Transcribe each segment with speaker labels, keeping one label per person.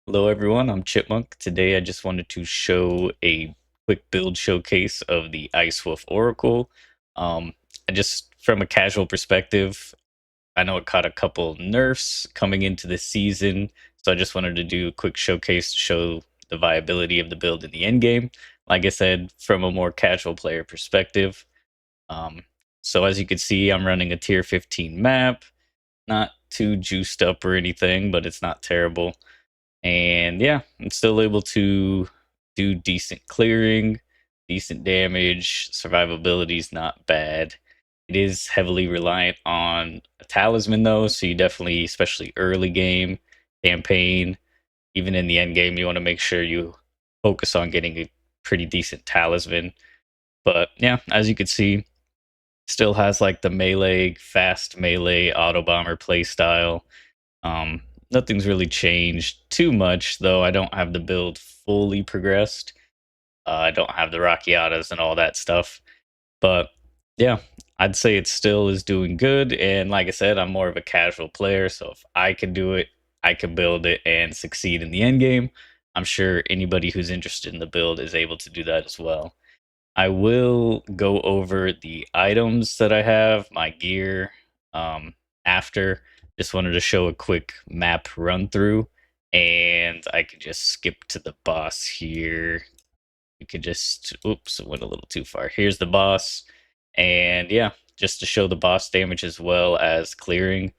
Speaker 1: Hello everyone, I'm Chipmunk. Today I just wanted to show a quick build showcase of the Ice Wolf Oracle. I just from a casual perspective, I know it caught a couple nerfs coming into the season, so I just wanted to do a quick showcase to show the viability of the build in the end game. Like I said, from a more casual player perspective. Um, so as you can see, I'm running a tier 15 map, not too juiced up or anything, but it's not terrible. And yeah, I'm still able to do decent clearing, decent damage. Survivability is not bad. It is heavily reliant on a talisman though, so you definitely, especially early game, campaign, even in the end game, you want to make sure you focus on getting a pretty decent talisman. But yeah, as you can see, still has like the melee, fast melee auto bomber playstyle. um, Nothing's really changed too much, though. I don't have the build fully progressed. I don't have the Rockiatas and all that stuff. But yeah, I'd say it still is doing good. And like I said, I'm more of a casual player. So if I can do it, I can build it and succeed in the end game. I'm sure anybody who's interested in the build is able to do that as well. I will go over the items that I have, my gear, after. Just wanted to show a quick map run through, and I could just skip to the boss here. You could just, oops, it went a little too far. Here's the boss, and yeah, just to show the boss damage as well as clearing.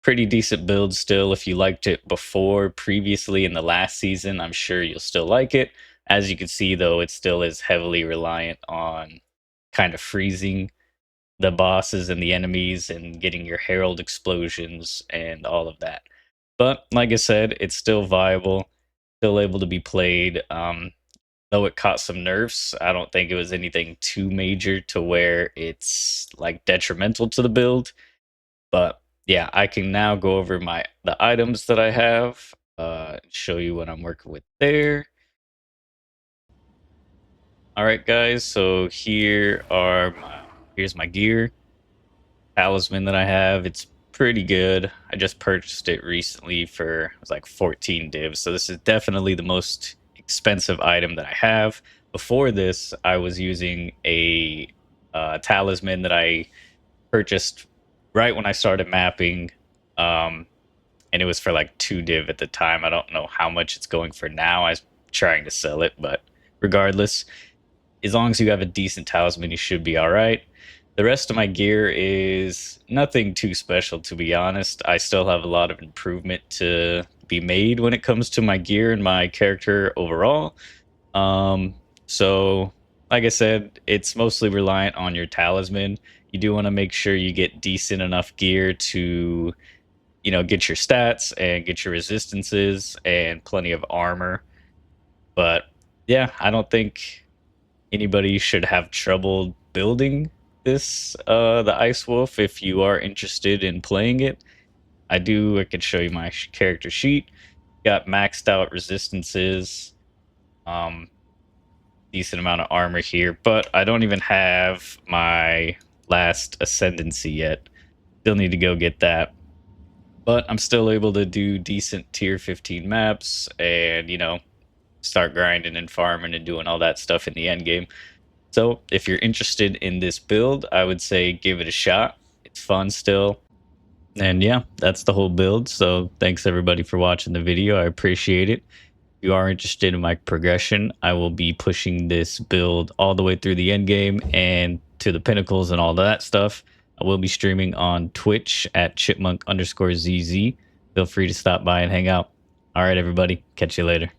Speaker 1: Pretty decent build still. If you liked it before, previously in the last season, I'm sure you'll still like it. As you can see, though, it still is heavily reliant on kind of freezing the bosses and the enemies and getting your herald explosions and all of that. But like I said, it's still viable, still able to be played. Though it caught some nerfs, I don't think it was anything too major to where it's like detrimental to the build. But yeah, I can now go over the items that I have, show you what I'm working with there. All right, guys. So here's my gear talisman that I have. It's pretty good. I just purchased it recently for it was like 14 divs. So this is definitely the most expensive item that I have. Before this, I was using a talisman that I purchased right when I started mapping. Um, and it was for like 2 div at the time. I don't know how much it's going for now. I was trying to sell it, but regardless, as long as you have a decent talisman, you should be all right. The rest of my gear is nothing too special, to be honest. I still have a lot of improvement to be made when it comes to my gear and my character overall. Um, so, like I said, it's mostly reliant on your talisman. You do want to make sure you get decent enough gear to, get your stats and get your resistances and plenty of armor. But yeah, I don't think anybody should have trouble building this the Ice Wolf if you are interested in playing it. I can show you my character sheet. Got maxed out resistances, um decent amount of armor here, but I don't even have my last ascendancy yet. Still need to go get that. But I'm still able to do decent tier 15 maps and, start grinding and farming and doing all that stuff in the end game. So if you're interested in this build, I would say give it a shot. It's fun still. And yeah, that's the whole build. So thanks everybody for watching the video. I appreciate it. If you are interested in my progression, I will be pushing this build all the way through the end game and to the pinnacles and all that stuff. I will be streaming on Twitch at chipmunk_ZZ. Feel free to stop by and hang out. All right, everybody. Catch you later.